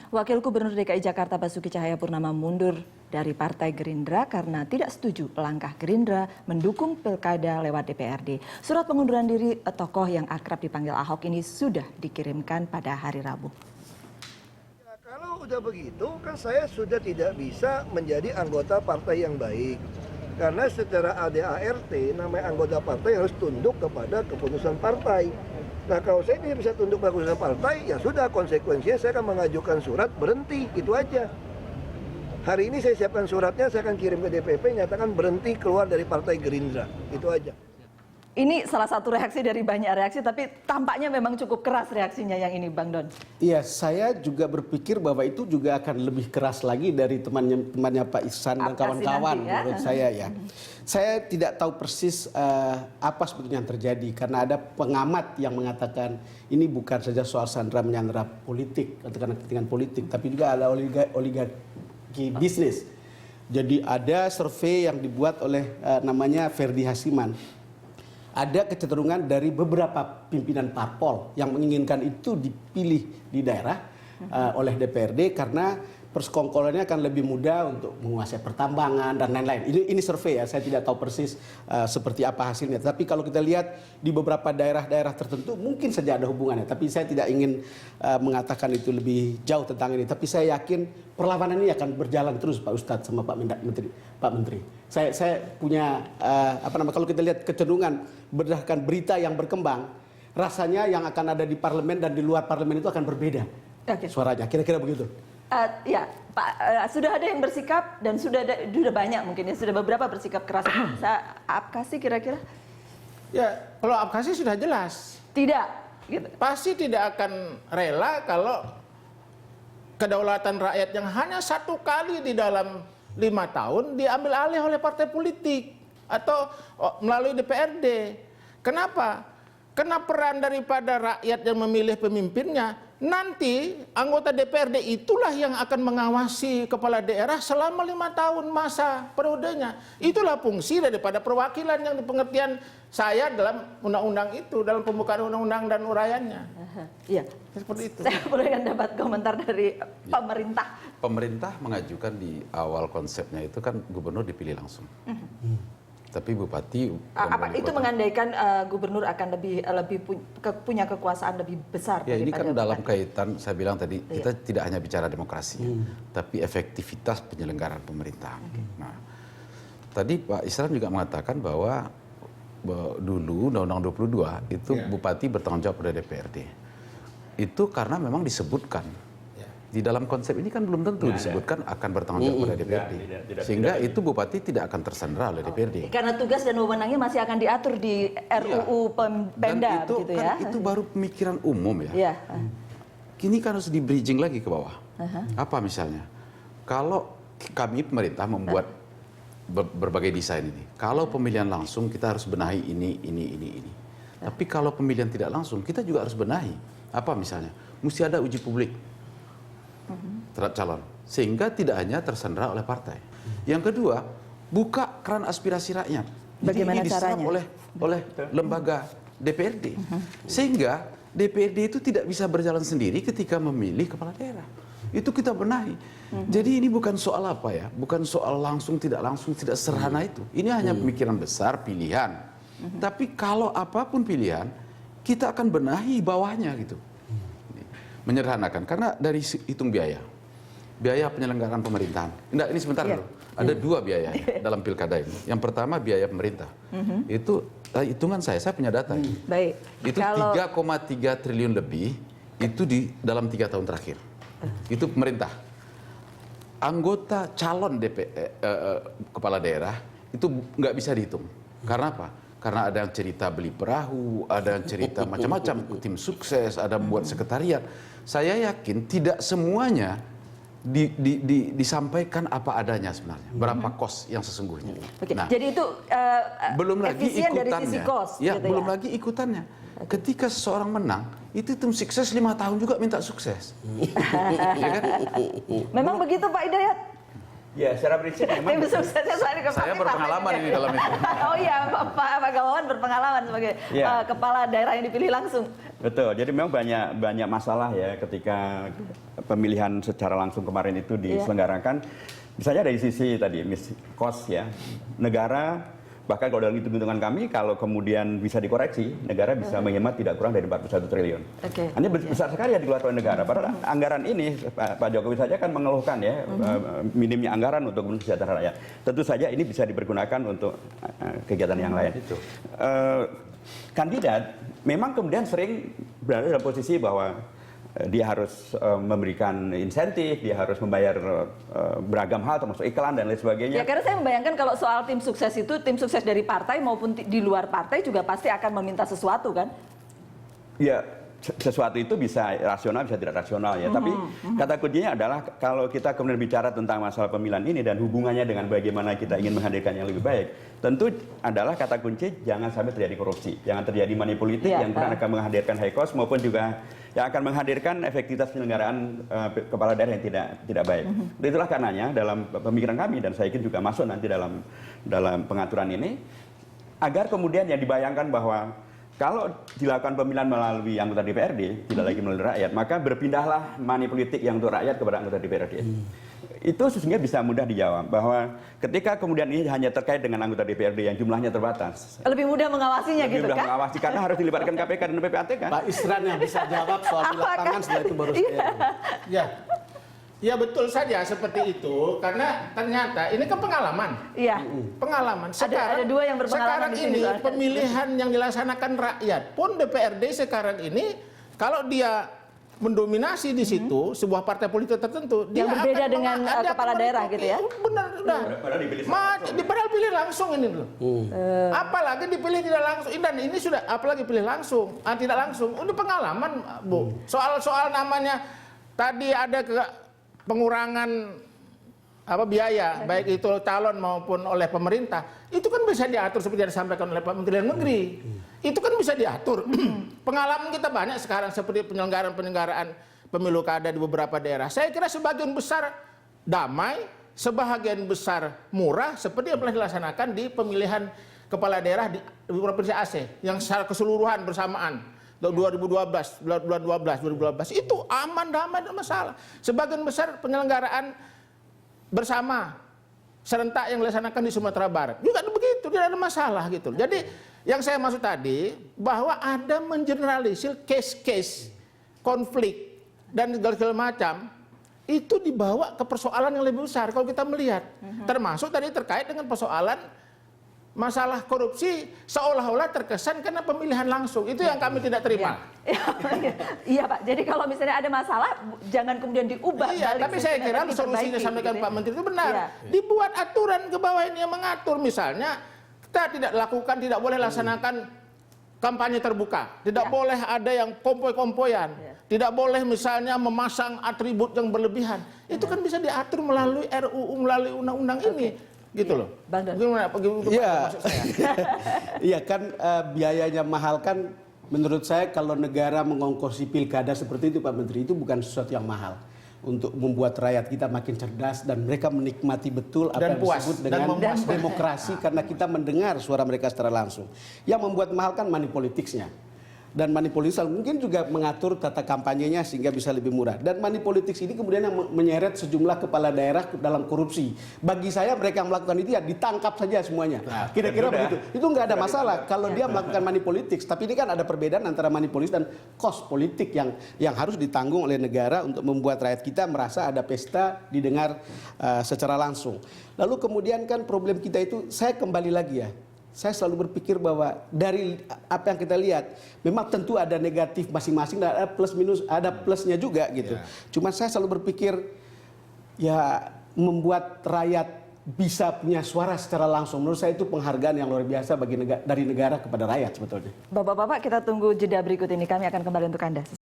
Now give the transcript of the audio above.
Wakil Gubernur DKI Jakarta Basuki Cahayapurnama mundur dari Partai Gerindra karena tidak setuju langkah Gerindra mendukung pilkada lewat DPRD. Surat pengunduran diri tokoh yang akrab dipanggil Ahok ini sudah dikirimkan pada hari Rabu. Ya, kalau udah begitu kan saya sudah tidak bisa menjadi anggota partai yang baik. Karena secara ADART namanya anggota partai harus tunduk kepada keputusan partai. Nah kalau saya tidak bisa tunduk pada keputusan partai, ya sudah konsekuensinya saya akan mengajukan surat berhenti, itu aja. Hari ini saya siapkan suratnya, saya akan kirim ke DPP, nyatakan berhenti keluar dari Partai Gerindra, itu aja. Ini salah satu reaksi dari banyak reaksi, tapi tampaknya memang cukup keras reaksinya yang ini, Bang Don. Iya, saya juga berpikir bahwa itu juga akan lebih keras lagi dari temannya Pak Ihsan dan kawan-kawan, ya? Menurut saya ya. Saya tidak tahu persis apa sebetulnya yang terjadi, karena ada pengamat yang mengatakan ini bukan saja soal sandera-menyandera politik atau karena kepentingan politik, tapi juga ada oligarki bisnis. Jadi ada survei yang dibuat oleh namanya Ferdi Hasiman. Ada kecenderungan dari beberapa pimpinan parpol yang menginginkan itu dipilih di daerah oleh DPRD karena persekongkolannya akan lebih mudah untuk menguasai pertambangan dan lain-lain. Ini survei ya, saya tidak tahu persis seperti apa hasilnya. Tapi kalau kita lihat di beberapa daerah-daerah tertentu mungkin saja ada hubungannya. Tapi saya tidak ingin mengatakan itu lebih jauh tentang ini. Tapi saya yakin perlawanan ini akan berjalan terus Pak Ustadz sama Pak Menteri. Saya punya kalau kita lihat kecenderungan berdasarkan berita yang berkembang, rasanya yang akan ada di parlemen dan di luar parlemen itu akan berbeda suaranya. Kira-kira begitu. Ya, Pak, sudah ada yang bersikap dan sudah banyak mungkin ya, sudah beberapa bersikap keras. Apkasi kira-kira? Ya, kalau Apkasi sudah jelas. Tidak, gitu. Pasti tidak akan rela kalau kedaulatan rakyat yang hanya satu kali di dalam 5 tahun diambil alih oleh partai politik atau melalui DPRD. Kenapa? Karena peran daripada rakyat yang memilih pemimpinnya, nanti anggota DPRD itulah yang akan mengawasi kepala daerah selama 5 tahun masa periodenya. Itulah fungsi daripada perwakilan yang di pengertian saya dalam undang-undang itu, dalam pembukaan undang-undang dan uraiannya. Iya, seperti itu. Saya boleh dapat komentar dari pemerintah. Pemerintah mengajukan di awal konsepnya itu kan gubernur dipilih langsung. Tapi bupati itu mengandaikan gubernur akan lebih punya kekuasaan lebih besar. Ya ini kan dalam kaitan saya bilang tadi kita tidak hanya bicara demokrasi, tapi efektivitas penyelenggaraan pemerintahan. Nah, tadi Pak Isran juga mengatakan bahwa dulu Undang-Undang 22 itu bupati bertanggung jawab pada DPRD. Itu karena memang disebutkan. Di dalam konsep ini kan belum tentu disebutkan akan bertanggung jawab pada DPRD. Sehingga itu bupati tidak akan tersandera oleh DPRD. Karena tugas dan wewenangnya masih akan diatur di RUU Pemda. Dan itu, kan, itu baru pemikiran umum ya. Kini kan harus di-bridging lagi ke bawah. Apa misalnya? Kalau kami pemerintah membuat berbagai desain ini. Kalau pemilihan langsung kita harus benahi ini. Tapi kalau pemilihan tidak langsung kita juga harus benahi. Apa misalnya? Mesti ada uji publik terhadap calon, sehingga tidak hanya tersandera oleh partai. Yang kedua, buka keran aspirasi rakyat. Bagaimana ini caranya? oleh lembaga DPRD, sehingga DPRD itu tidak bisa berjalan sendiri ketika memilih kepala daerah. Itu kita benahi. Jadi ini bukan soal apa ya, bukan soal langsung tidak sederhana itu. Ini hanya pemikiran besar, pilihan. Tapi kalau apapun pilihan, kita akan benahi bawahnya gitu. Menyederhanakan karena dari hitung biaya penyelenggaraan pemerintahan. Ini sebentar dulu. Ada 2 biaya dalam pilkada ini. Yang pertama biaya pemerintah. Itu hitungan saya punya data. Baik. Itu 3,3 triliun lebih itu di dalam 3 tahun terakhir. Itu pemerintah. Anggota calon kepala daerah itu nggak bisa dihitung. Karena apa? Karena ada yang cerita beli perahu, ada yang cerita macam-macam, tim sukses, ada buat sekretariat. Saya yakin tidak semuanya disampaikan apa adanya sebenarnya. Berapa kos yang sesungguhnya. Nah, jadi itu belum lagi ikutannya. Dari sisi kos, ya, gitu belum lagi ikutannya. Ketika seseorang menang, itu tim sukses 5 tahun juga minta sukses. Ya kan? Memang begitu Pak Hidayat? Ya, secara prinsip memang saya berpengalaman ini dalam itu. Oh iya, Pak Gamawan berpengalaman sebagai kepala daerah yang dipilih langsung. Betul. Jadi memang banyak masalah ya ketika pemilihan secara langsung kemarin itu diselenggarakan, misalnya dari sisi tadi cost ya, negara bahkan kalau dalam hitung-hitungan kami, kalau kemudian bisa dikoreksi, negara bisa menghemat tidak kurang dari 41 triliun. Hanya besar sekali ya dikeluarkan oleh negara. Padahal anggaran ini, Pak Jokowi saja kan mengeluhkan ya, minimnya anggaran untuk kesejahteraan rakyat. Tentu saja ini bisa dipergunakan untuk kegiatan yang lain. Kandidat memang kemudian sering berada dalam posisi bahwa dia harus memberikan insentif, dia harus membayar beragam hal termasuk iklan dan lain sebagainya. Ya, karena saya membayangkan kalau soal tim sukses itu, tim sukses dari partai maupun di luar partai juga pasti akan meminta sesuatu kan? Ya, sesuatu itu bisa rasional, bisa tidak rasional ya. Tapi kata kuncinya adalah kalau kita kemudian bicara tentang masalah pemilihan ini dan hubungannya dengan bagaimana kita ingin menghadirkan yang lebih baik, tentu adalah kata kunci jangan sampai terjadi korupsi, jangan terjadi money politik yang akan menghadirkan high cost maupun juga yang akan menghadirkan efektivitas penyelenggaraan kepala daerah yang tidak baik. Itulah karenanya dalam pemikiran kami dan saya yakin juga masuk nanti dalam pengaturan ini agar kemudian yang dibayangkan bahwa kalau dilakukan pemilihan melalui anggota DPRD, tidak lagi melalui rakyat, maka berpindahlah money politik yang untuk rakyat kepada anggota DPRD. Itu sesungguhnya bisa mudah dijawab bahwa ketika kemudian ini hanya terkait dengan anggota DPRD yang jumlahnya terbatas. Lebih mudah mengawasinya lebih gitu mudah kan? mengawasi karena harus dilibatkan KPK dan PPATK. Pak Isran yang bisa jawab soal di lapangan setelah itu baru saya. Ya betul saja seperti itu karena ternyata ini kan pengalaman. Iya. Pengalaman. Ada dua yang berpengalaman sekarang di sini, ini pemilihan yang dilaksanakan rakyat pun DPRD sekarang ini kalau dia mendominasi di situ sebuah partai politik tertentu yang dia berbeda akan dengan kepala daerah gitu ya. Benar sudah. Padahal pilih langsung ini loh. Apalagi dipilih tidak langsung dan ini sudah apalagi pilih langsung, tidak langsung. Ini pengalaman, Bu. Soal namanya tadi ada pengurangan biaya baik itu calon maupun oleh pemerintah itu kan bisa diatur seperti yang disampaikan oleh Pak Menteri Dalam Negeri itu kan bisa diatur. Pengalaman kita banyak sekarang seperti penyelenggaraan pemilu kada di beberapa daerah. Saya kira sebagian besar damai, sebagian besar murah seperti yang pernah dilaksanakan di pemilihan kepala daerah di provinsi Aceh yang secara keseluruhan bersamaan. 2012 itu aman, damai, tidak masalah. Sebagian besar penyelenggaraan bersama serentak yang dilaksanakan di Sumatera Barat juga begitu, tidak ada masalah gitu. Jadi yang saya maksud tadi bahwa ada mengeneralisir case-case konflik dan segala macam itu dibawa ke persoalan yang lebih besar kalau kita melihat. Termasuk tadi terkait dengan persoalan masalah korupsi seolah-olah terkesan karena pemilihan langsung. Itu yang kami tidak terima. Iya Pak, jadi kalau misalnya ada masalah jangan kemudian diubah. Iya, tapi saya kira solusinya sampaikan Pak Menteri itu benar. Dibuat aturan ke bawah ini yang mengatur. Misalnya kita tidak lakukan, tidak boleh laksanakan kampanye terbuka. Tidak boleh ada yang kompoi-kompoian. Tidak boleh misalnya memasang atribut yang berlebihan. Itu kan bisa diatur melalui RUU, melalui undang-undang ini. Gitu loh. Gimana maksud saya? Iya kan biayanya mahal kan menurut saya kalau negara mengongkosi pilkada seperti itu Pak Menteri itu bukan sesuatu yang mahal untuk membuat rakyat kita makin cerdas dan mereka menikmati betul apa yang disebut dengan demokrasi karena kita mendengar suara mereka secara langsung. Yang membuat mahal kan money politicsnya. Dan money politics mungkin juga mengatur tata kampanyenya sehingga bisa lebih murah. Dan money politics ini kemudian yang menyeret sejumlah kepala daerah dalam korupsi. Bagi saya mereka yang melakukan itu ya ditangkap saja semuanya. Kira-kira begitu. Itu nggak ada masalah kalau dia melakukan money politics. Tapi ini kan ada perbedaan antara money politics dan cost politik yang harus ditanggung oleh negara untuk membuat rakyat kita merasa ada pesta didengar secara langsung. Lalu kemudian kan problem kita itu, saya kembali lagi ya. Saya selalu berpikir bahwa dari apa yang kita lihat, memang tentu ada negatif masing-masing, dan ada plus minus, ada plusnya juga gitu. Cuma saya selalu berpikir, ya membuat rakyat bisa punya suara secara langsung. Menurut saya itu penghargaan yang luar biasa dari negara kepada rakyat sebetulnya. Bapak-bapak kita tunggu jeda berikut ini, kami akan kembali untuk Anda.